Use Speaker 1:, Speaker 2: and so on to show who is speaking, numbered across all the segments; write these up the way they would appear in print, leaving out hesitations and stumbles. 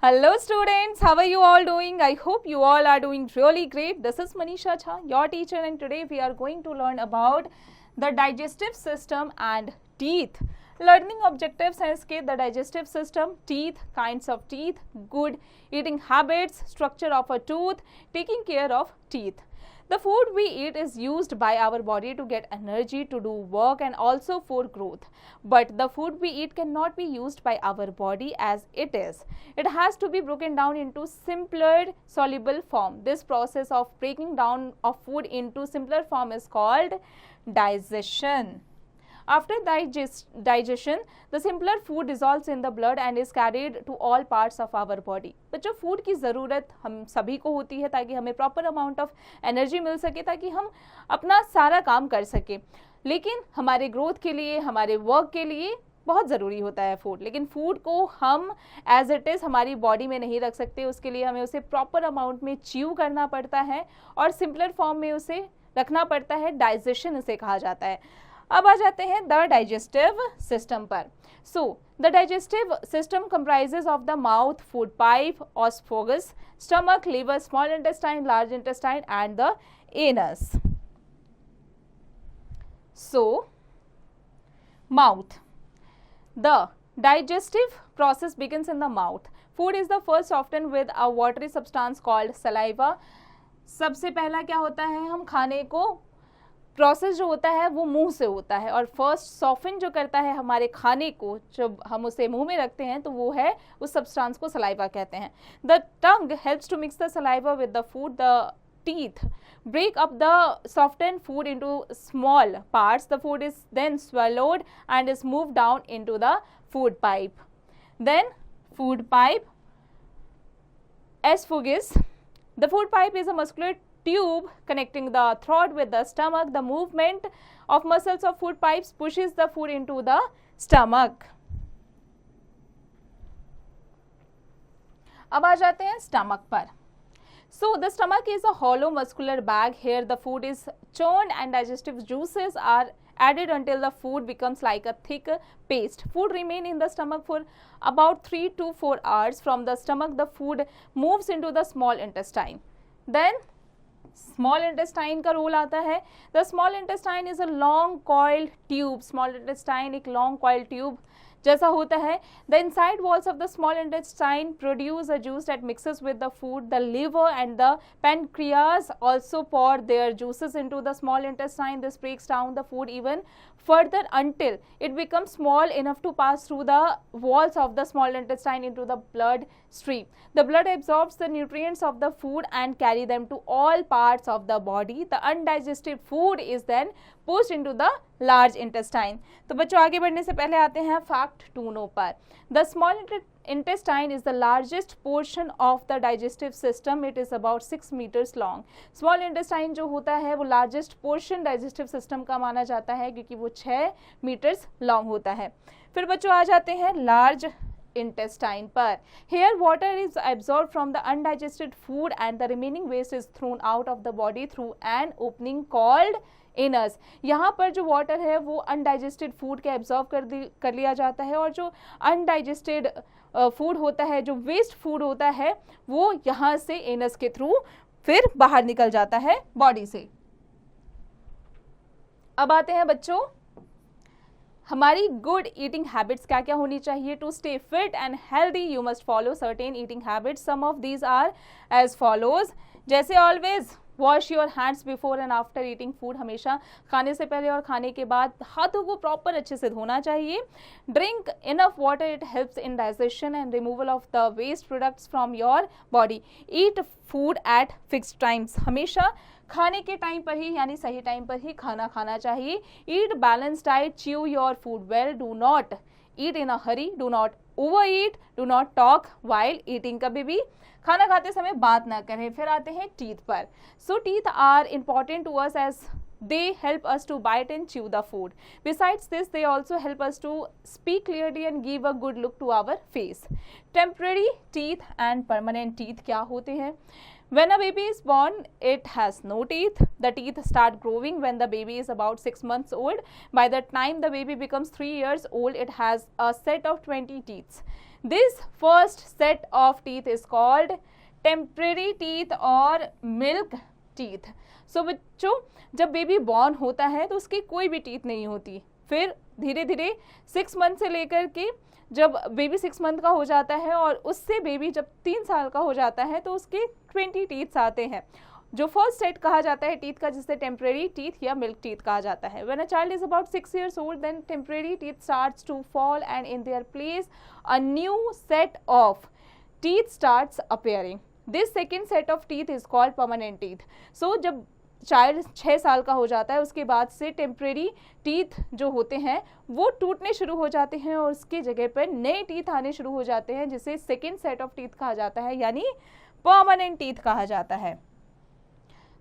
Speaker 1: Hello students, how are you all doing? I hope you all are doing really great. This is Manisha Jha, your teacher, and today we are going to learn about the digestive system and teeth. Learning objectives हैं इसके the digestive system, teeth, kinds of teeth, good eating habits, structure of a tooth, taking care of teeth. The food we eat is used by our body to get energy to do work and also for growth. But the food we eat cannot be used by our body as it is. It has to be broken down into simpler soluble form. This process of breaking down of food into simpler form is called digestion. After digestion, the simpler food dissolves in the blood and is carried to all parts of our body. बच्चों, food की ज़रूरत हम सभी को होती है ताकि हमें प्रॉपर अमाउंट ऑफ एनर्जी मिल सके, ताकि हम अपना सारा काम कर सकें. लेकिन हमारे ग्रोथ के लिए, हमारे वर्क के लिए बहुत ज़रूरी होता है फूड. लेकिन फूड को हम एज इट इज़ हमारी बॉडी में नहीं रख सकते. उसके लिए हमें उसे प्रॉपर अमाउंट में च्यू करना पड़ता है और सिंपलर फॉर्म में उसे रखना पड़ता है. डाइजेशन इसे कहा जाता है. अब आ जाते हैं द डाइजेस्टिव सिस्टम पर. So the digestive system comprises of the mouth, food pipe, oesophagus, stomach, liver, small intestine, large intestine and the anus. So mouth. The digestive process begins in the mouth. Food is the first softened with a watery substance called saliva. सबसे पहला क्या होता है, हम खाने को process जो होता है वो मुंह से होता है, और फर्स्ट सॉफ्टन जो करता है हमारे खाने को, जब हम उसे मुंह में रखते हैं तो वो है, उस सब्सटेंस को सलाइवा कहते हैं. The tongue helps to mix the saliva with the food. The teeth break up the softened food into small parts. The food is then swallowed and is moved down into the food pipe. Then food pipe, esophagus. The food pipe is a muscular tube connecting the throat with the stomach. The movement of muscles of food pipes pushes the food into the stomach. अब आ जाते हैं stomach पर. So the stomach is a hollow muscular bag. Here the food is churned and digestive juices are added until the food becomes like a thick paste. Food remain in the stomach for about 3 to 4 hours. From the stomach the food moves into the small intestine. Then small intestine का role आता है. The small intestine is a long coiled tube. Small intestine एक long coiled tube जैसा होता है. The inside walls of the small intestine produce a juice that mixes with the food. The liver and the pancreas also pour their juices into the small intestine. This breaks down the food even further until it becomes small enough to pass through the walls of the small intestine into the blood stream. The blood absorbs the nutrients of the food and carry them to all parts of the body. The undigested food is then pushed into the large intestine. तो बच्चों, आगे बढ़ने से पहले आते हैं fact 2 no पर. The small intestine is the largest portion of the digestive system. It is about 6 meters long. Small intestine जो होता है वो largest portion digestive system का माना जाता है क्योंकि वो 6 meters long होता है. फिर बच्चों आ जाते हैं large intestine पर. Here water is absorbed from the undigested food and the remaining waste is thrown out of the body through an opening called anus. यहाँ पर जो वाटर है वो अनडाइजेस्टेड फूड के एब्जॉर्ब कर लिया जाता है, और जो अनडाइजेस्टेड फूड होता है, जो वेस्ट फूड होता है, वो यहाँ से एनस के थ्रू फिर बाहर निकल जाता है बॉडी से. अब आते हैं बच्चों, हमारी गुड ईटिंग हैबिट्स क्या क्या होनी चाहिए. To stay fit and healthy you must follow certain eating habits. Some of these are as follows. जैसे always wash your hands before and after eating food. हमेशा खाने से पहले और खाने के बाद हाथों को प्रॉपर अच्छे से धोना चाहिए. Drink enough water, it helps in digestion and removal of the waste products from your body. Eat food at fixed times. हमेशा खाने के टाइम पर ही, यानी सही टाइम पर ही खाना खाना चाहिए. Eat balance diet, chew your food well, do not eat in a hurry, do not overeat, do not talk while eating. कभी भी खाना खाते समय बात ना करें. फिर आते हैं टीथ पर. So teeth are important to us as they help us to bite and chew the food. Besides this, they also help us to speak clearly and give a good look to our face. Temporary teeth and permanent teeth क्या होते हैं? When a baby is born, it has no teeth. The teeth start growing when the baby is about 6 months old. By the time the baby becomes 3 years old, it has a set of 20 teeth. This first set of teeth is called temporary teeth or milk teeth. So बच्चों, जब baby born होता है तो उसकी कोई भी teeth नहीं होती, फिर धीरे धीरे 6 मंथ से लेकर के जब बेबी 6 मंथ का हो जाता है और उससे बेबी जब 3 साल का हो जाता है तो उसके 20 टीथ्स आते हैं, जो फर्स्ट सेट कहा जाता है टीथ का, जिसे टेम्परेरी टीथ या मिल्क टीथ कहा जाता है. When a child is about 6 years old, then temporary teeth starts to fall and in their place a new set of teeth starts appearing. This second set of teeth is called permanent teeth. So जब child 6 साल का हो जाता है उसके बाद से temporary teeth जो होते हैं वो टूटने शुरू हो जाते हैं और उसकी जगह पर नए टीथ आने शुरू हो जाते हैं, जिसे सेकेंड सेट ऑफ टीथ कहा जाता है, यानी परमानेंट टीथ कहा जाता है.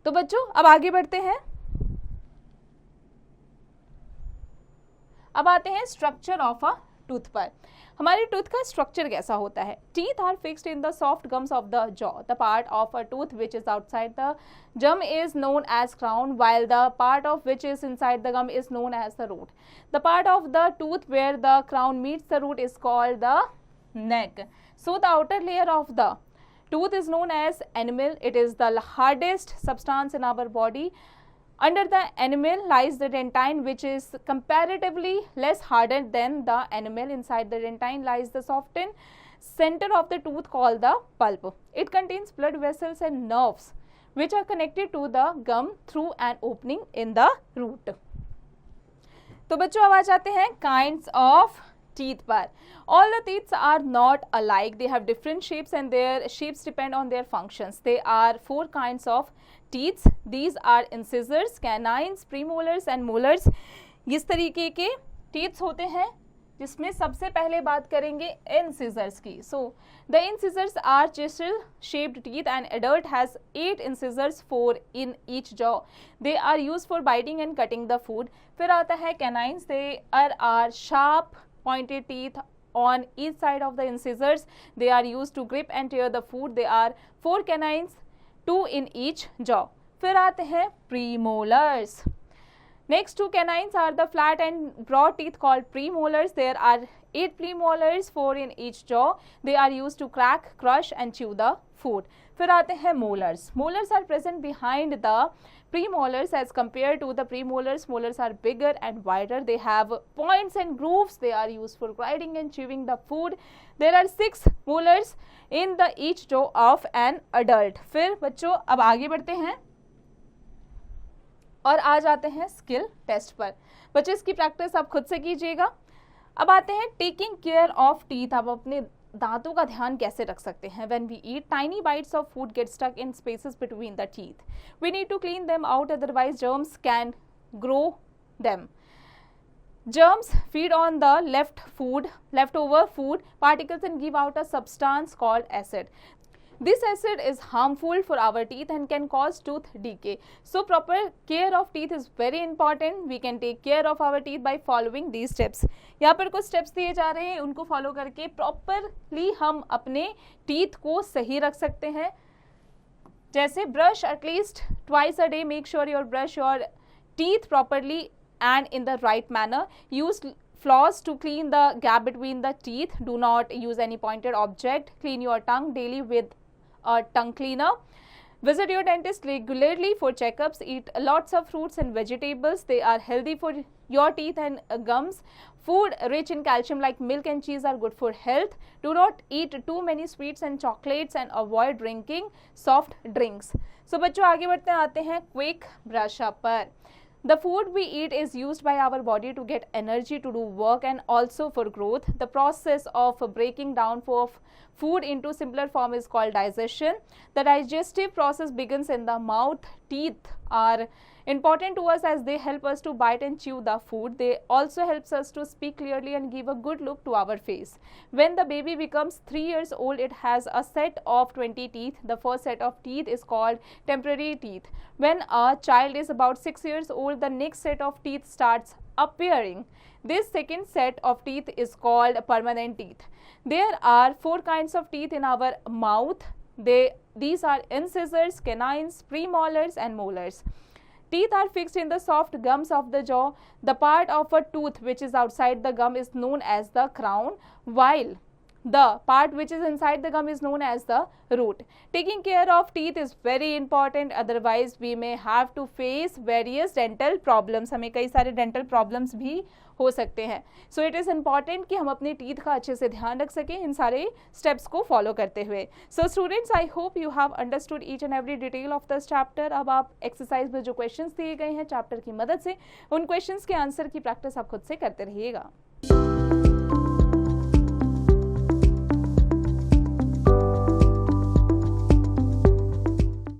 Speaker 1: तो बच्चों अब आगे बढ़ते हैं. अब आते हैं स्ट्रक्चर ऑफ अ टूथ पर. हमारे टूथ का स्ट्रक्चर कैसा होता है? Teeth are fixed in the soft gums of the jaw. The part of a tooth which is outside the gum is known as crown, while the part of which is inside the gum is known as the root. The part of the tooth where the crown meets the root is called the neck. So the outer layer of the tooth is known as enamel. It is the hardest substance in our body. Under the enamel lies the dentine, which is comparatively less hardened than the enamel. Inside the dentine lies the softened center of the tooth called the pulp. It contains blood vessels and nerves which are connected to the gum through an opening in the root. तो बच्चों अब आ जाते हैं kinds of teeth पर. All the teeth are not alike. They have different shapes and their shapes depend on their functions. There are 4 kinds of teeth. These are incisors, canines, premolars and molars. इस तरीके के teeth होते हैं, जिसमें सबसे पहले बात करेंगे incisors की. So the incisors are chisel shaped teeth. An adult has 8 incisors, 4 in each jaw. They are used for biting and cutting the food. फिर आता है canines. They are sharp pointed teeth on each side of the incisors. They are used to grip and tear the food. There are 4 canines, 2 in each jaw. फिर आते हैं premolars. Next 2 canines are the flat and broad teeth called premolars. There are 8 premolars, 4 in each jaw. They are used to crack, crush and chew the food. फिर आते हैं molars. Molars are present behind the premolars as compared to the premolars. Molars are bigger and wider. They have points and grooves. They are used for grinding and chewing the food. There are 6 molars in the each jaw of an adult. फिर बच्चों अब आगे बढ़ते हैं और आ जाते हैं skill test पर. बच्चों इसकी प्रैक्टिस आप खुद से कीजिएगा. अब आते हैं टेकिंग केयर ऑफ टीथ. आप अपने दांतों का ध्यान कैसे रख सकते हैं? When we eat, tiny bites of food get stuck in spaces between the teeth. We need to clean them out, otherwise germs can grow them. Germs feed on the leftover food particles and give out a substance called acid. This acid is harmful for our teeth and can cause tooth decay. So proper care of teeth is very important. We can take care of our teeth by following these steps. यहाँ पर कुछ steps दिए जा रहे हैं, उनको follow करके properly हम अपने टीथ को सही रख सकते हैं. जैसे brush at least twice a day. Make sure your brush your teeth properly and in the right manner. Use floss to clean the gap between the teeth. Do not use any pointed object. Clean your tongue daily with a tongue cleaner. Visit your dentist regularly for checkups. Eat lots of fruits and vegetables. They are healthy for your teeth and gums. Food rich in calcium like milk and cheese are good for health. Do not eat too many sweets and chocolates and avoid drinking soft drinks. So बच्चों आगे बढ़ते आते हैं quick brush up पर. The food we eat is used by our body to get energy to do work and also for growth. The process of breaking down of food into simpler form is called digestion. The digestive process begins in the mouth. Teeth are important to us as they help us to bite and chew the food. They also helps us to speak clearly and give a good look to our face. When the baby becomes 3 years old, it has a set of 20 teeth. The first set of teeth is called temporary teeth. When a child is about 6 years old, the next set of teeth starts appearing. This second set of teeth is called permanent teeth. There are 4 kinds of teeth in our mouth. These are incisors, canines, premolars and molars. Teeth are fixed in the soft gums of the jaw. The part of a tooth which is outside the gum is known as the crown, while The part which is inside the gum is known as the root. Taking care of teeth is very important, otherwise we may have to face various dental problems. हमें कई सारे dental problems भी हो सकते हैं. So it is important कि हम अपने teeth का अच्छे से ध्यान रख सकें इन सारे steps को follow करते हुए. So students, I hope you have understood each and every detail of this chapter. अब आप exercise में जो questions दिए गए हैं chapter की मदद से उन questions के answer की practice आप खुद से करते रहिएगा.